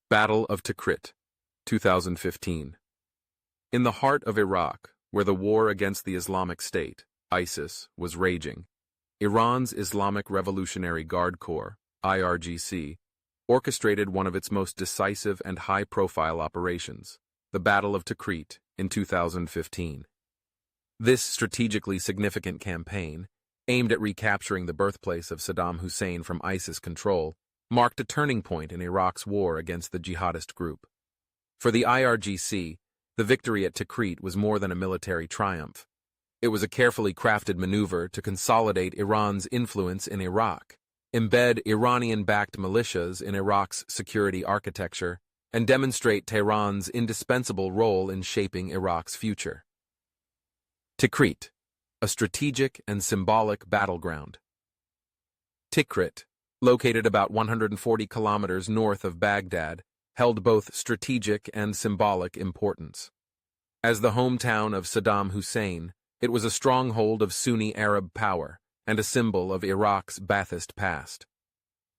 Battle of Tikrit, 2015. In the heart of Iraq, where the war against the Islamic State, ISIS, was raging, Iran's Islamic Revolutionary Guard Corps, IRGC, orchestrated one of its most decisive and high-profile operations, the Battle of Tikrit, in 2015. This strategically significant campaign, aimed at recapturing the birthplace of Saddam Hussein from ISIS control, marked a turning point in Iraq's war against the jihadist group. For the IRGC, the victory at Tikrit was more than a military triumph. It was a carefully crafted maneuver to consolidate Iran's influence in Iraq, embed Iranian-backed militias in Iraq's security architecture, and demonstrate Tehran's indispensable role in shaping Iraq's future. Tikrit, a strategic and symbolic battleground. Tikrit, located about 140 kilometers north of Baghdad, held both strategic and symbolic importance. As the hometown of Saddam Hussein, it was a stronghold of Sunni Arab power and a symbol of Iraq's Ba'athist past.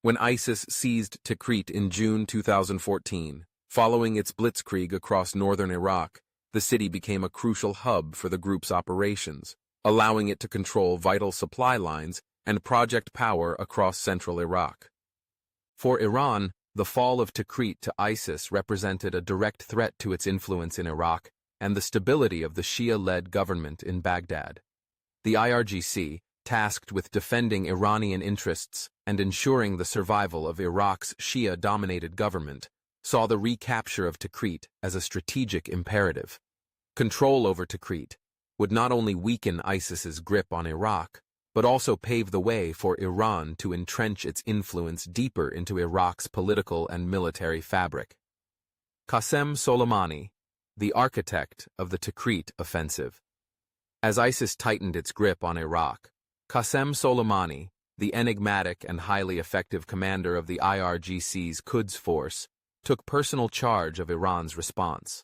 When ISIS seized Tikrit in June 2014, following its blitzkrieg across northern Iraq, the city became a crucial hub for the group's operations, allowing it to control vital supply lines and project power across central Iraq. For Iran, the fall of Tikrit to ISIS represented a direct threat to its influence in Iraq and the stability of the Shia-led government in Baghdad. The IRGC, tasked with defending Iranian interests and ensuring the survival of Iraq's Shia-dominated government, saw the recapture of Tikrit as a strategic imperative. Control over Tikrit would not only weaken ISIS's grip on Iraq, but also pave the way for Iran to entrench its influence deeper into Iraq's political and military fabric. Qasem Soleimani, the architect of the Tikrit offensive. As ISIS tightened its grip on Iraq, Qasem Soleimani, the enigmatic and highly effective commander of the IRGC's Quds force, took personal charge of Iran's response.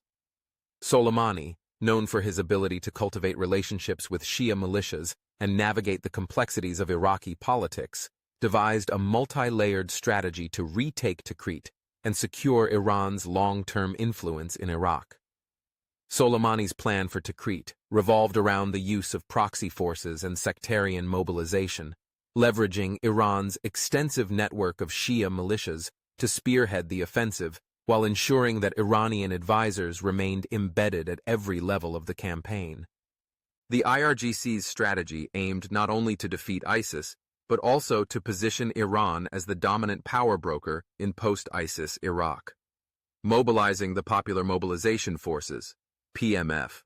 Soleimani, known for his ability to cultivate relationships with Shia militias and navigate the complexities of Iraqi politics, devised a multi-layered strategy to retake Tikrit and secure Iran's long-term influence in Iraq. Soleimani's plan for Tikrit revolved around the use of proxy forces and sectarian mobilization, leveraging Iran's extensive network of Shia militias to spearhead the offensive while ensuring that Iranian advisors remained embedded at every level of the campaign. The IRGC's strategy aimed not only to defeat ISIS, but also to position Iran as the dominant power broker in post-ISIS Iraq. Mobilizing the Popular Mobilization Forces, PMF.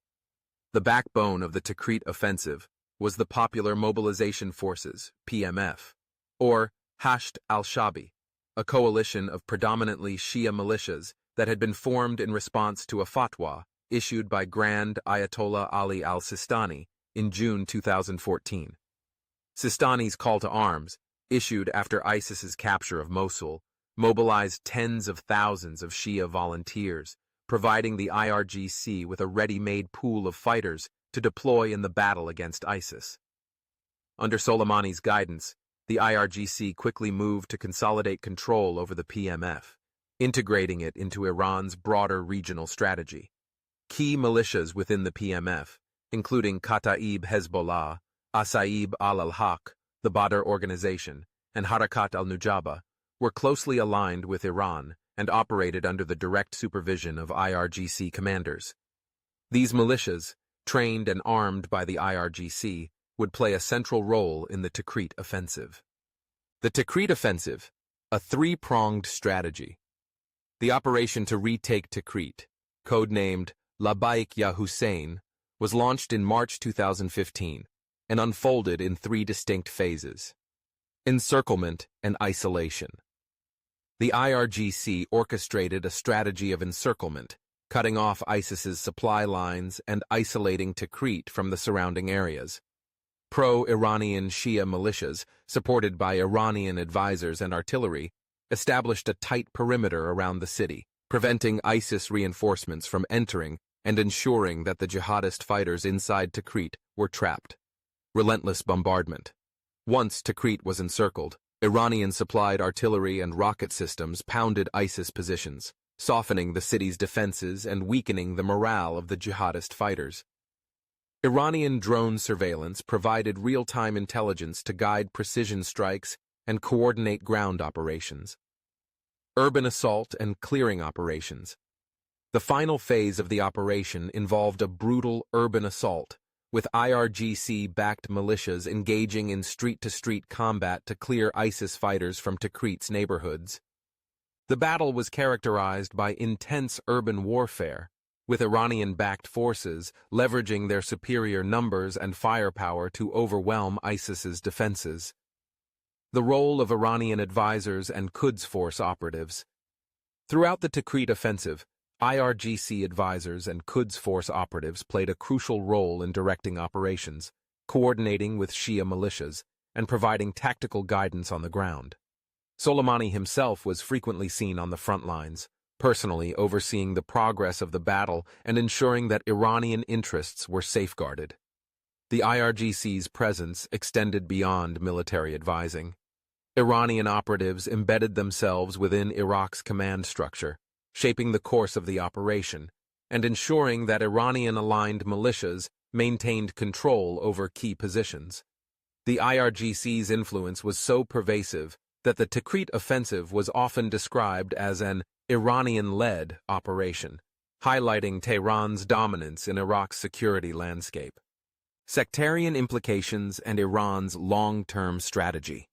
The backbone of the Tikrit offensive was the Popular Mobilization Forces, PMF, or Hasht al-Shabi, a coalition of predominantly Shia militias that had been formed in response to a fatwa issued by Grand Ayatollah Ali al-Sistani in June 2014. Sistani's call to arms, issued after ISIS's capture of Mosul, mobilized tens of thousands of Shia volunteers, providing the IRGC with a ready-made pool of fighters to deploy in the battle against ISIS. Under Soleimani's guidance, the IRGC quickly moved to consolidate control over the PMF, integrating it into Iran's broader regional strategy. Key militias within the PMF, including Kataib Hezbollah, Asaib al-Haq, the Badr Organization, and Harakat al-Nujaba, were closely aligned with Iran and operated under the direct supervision of IRGC commanders. These militias, trained and armed by the IRGC, would play a central role in the Tikrit offensive. The Tikrit offensive, a three-pronged strategy. The operation to retake Tikrit, codenamed Labaik Ya Hussein, was launched in March 2015 and unfolded in three distinct phases: encirclement and isolation. The IRGC orchestrated a strategy of encirclement, cutting off ISIS's supply lines and isolating Tikrit from the surrounding areas. Pro-Iranian Shia militias, supported by Iranian advisors and artillery, established a tight perimeter around the city, preventing ISIS reinforcements from entering and ensuring that the jihadist fighters inside Tikrit were trapped. Relentless bombardment. Once Tikrit was encircled, Iranian-supplied artillery and rocket systems pounded ISIS positions, softening the city's defenses and weakening the morale of the jihadist fighters. Iranian drone surveillance provided real-time intelligence to guide precision strikes and coordinate ground operations. Urban assault and clearing operations. The final phase of the operation involved a brutal urban assault, with IRGC-backed militias engaging in street-to-street combat to clear ISIS fighters from Tikrit's neighborhoods. The battle was characterized by intense urban warfare, with Iranian-backed forces leveraging their superior numbers and firepower to overwhelm ISIS's defenses. The role of Iranian advisors and Quds Force operatives. Throughout the Tikrit offensive, IRGC advisors and Quds Force operatives played a crucial role in directing operations, coordinating with Shia militias, and providing tactical guidance on the ground. Soleimani himself was frequently seen on the front lines, personally overseeing the progress of the battle and ensuring that Iranian interests were safeguarded. The IRGC's presence extended beyond military advising. Iranian operatives embedded themselves within Iraq's command structure, shaping the course of the operation, and ensuring that Iranian-aligned militias maintained control over key positions. The IRGC's influence was so pervasive that the Tikrit offensive was often described as an Iranian-led operation, highlighting Tehran's dominance in Iraq's security landscape. Sectarian implications and Iran's long-term strategy.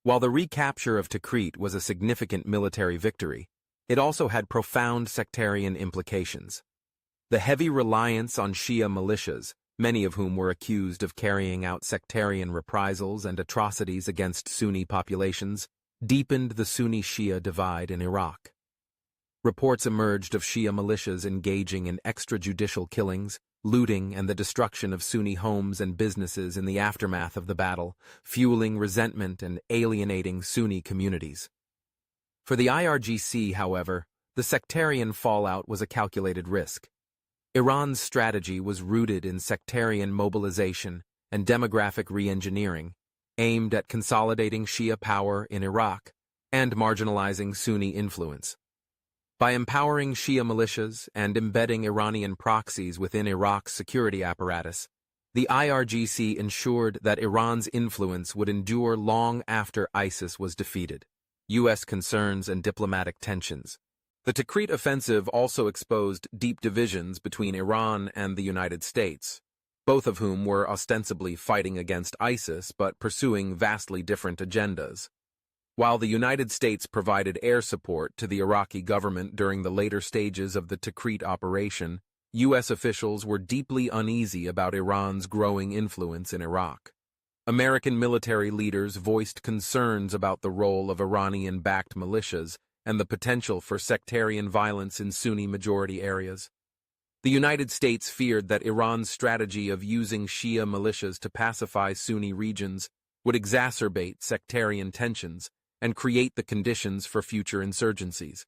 While the recapture of Tikrit was a significant military victory, it also had profound sectarian implications. The heavy reliance on Shia militias, many of whom were accused of carrying out sectarian reprisals and atrocities against Sunni populations, deepened the Sunni-Shia divide in Iraq. Reports emerged of Shia militias engaging in extrajudicial killings, looting, and the destruction of Sunni homes and businesses in the aftermath of the battle, fueling resentment and alienating Sunni communities. For the IRGC, however, the sectarian fallout was a calculated risk. Iran's strategy was rooted in sectarian mobilization and demographic re-engineering, aimed at consolidating Shia power in Iraq and marginalizing Sunni influence. By empowering Shia militias and embedding Iranian proxies within Iraq's security apparatus, the IRGC ensured that Iran's influence would endure long after ISIS was defeated. U.S. concerns and diplomatic tensions. The Tikrit offensive also exposed deep divisions between Iran and the United States, both of whom were ostensibly fighting against ISIS but pursuing vastly different agendas. While the United States provided air support to the Iraqi government during the later stages of the Tikrit operation, U.S. officials were deeply uneasy about Iran's growing influence in Iraq. American military leaders voiced concerns about the role of Iranian-backed militias and the potential for sectarian violence in Sunni-majority areas. The United States feared that Iran's strategy of using Shia militias to pacify Sunni regions would exacerbate sectarian tensions and create the conditions for future insurgencies.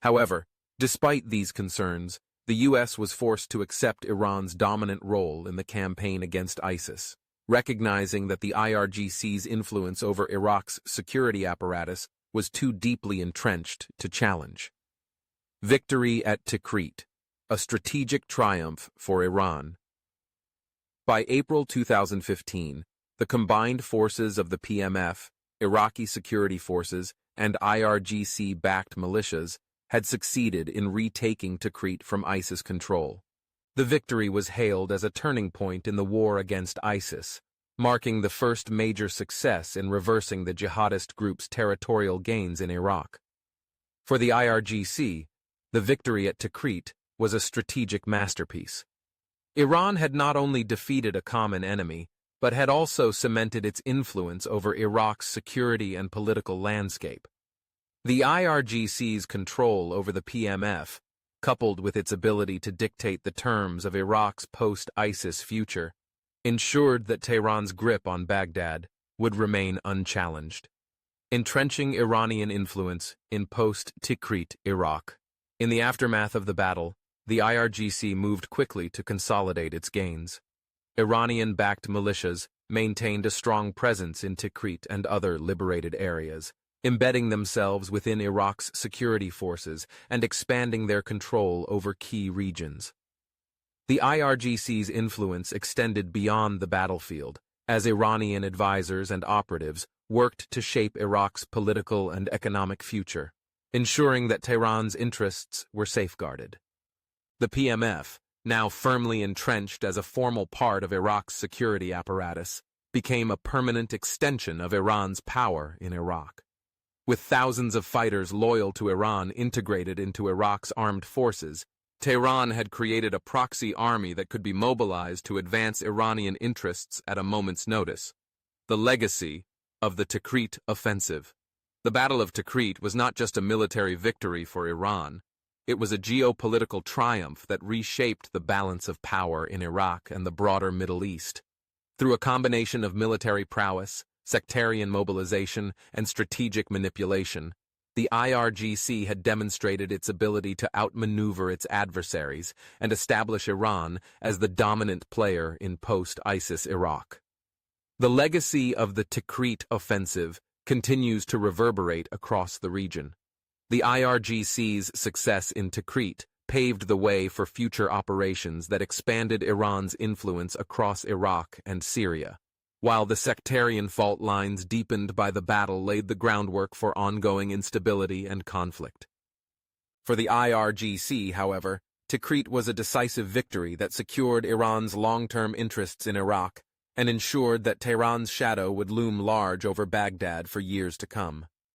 However, despite these concerns, the U.S. was forced to accept Iran's dominant role in the campaign against ISIS, recognizing that the IRGC's influence over Iraq's security apparatus was too deeply entrenched to challenge. Victory at Tikrit, a strategic triumph for Iran. By April 2015, the combined forces of the PMF, Iraqi security forces, and IRGC-backed militias had succeeded in retaking Tikrit from ISIS control. The victory was hailed as a turning point in the war against ISIS, marking the first major success in reversing the jihadist group's territorial gains in Iraq. For the IRGC, the victory at Tikrit was a strategic masterpiece. Iran had not only defeated a common enemy, but had also cemented its influence over Iraq's security and political landscape. The IRGC's control over the PMF, coupled with its ability to dictate the terms of Iraq's post-ISIS future, ensured that Tehran's grip on Baghdad would remain unchallenged, entrenching Iranian influence in post-Tikrit Iraq. In the aftermath of the battle, the IRGC moved quickly to consolidate its gains. Iranian-backed militias maintained a strong presence in Tikrit and other liberated areas, embedding themselves within Iraq's security forces and expanding their control over key regions. The IRGC's influence extended beyond the battlefield, as Iranian advisors and operatives worked to shape Iraq's political and economic future, ensuring that Tehran's interests were safeguarded. The PMF, now firmly entrenched as a formal part of Iraq's security apparatus, became a permanent extension of Iran's power in Iraq. With thousands of fighters loyal to Iran integrated into Iraq's armed forces, Tehran had created a proxy army that could be mobilized to advance Iranian interests at a moment's notice. The legacy of the Tikrit offensive. The Battle of Tikrit was not just a military victory for Iran. It was a geopolitical triumph that reshaped the balance of power in Iraq and the broader Middle East. Through a combination of military prowess, sectarian mobilization, and strategic manipulation, the IRGC had demonstrated its ability to outmaneuver its adversaries and establish Iran as the dominant player in post-ISIS Iraq. The legacy of the Tikrit offensive continues to reverberate across the region. The IRGC's success in Tikrit paved the way for future operations that expanded Iran's influence across Iraq and Syria, while the sectarian fault lines deepened by the battle laid the groundwork for ongoing instability and conflict. For the IRGC, however, Tikrit was a decisive victory that secured Iran's long-term interests in Iraq and ensured that Tehran's shadow would loom large over Baghdad for years to come.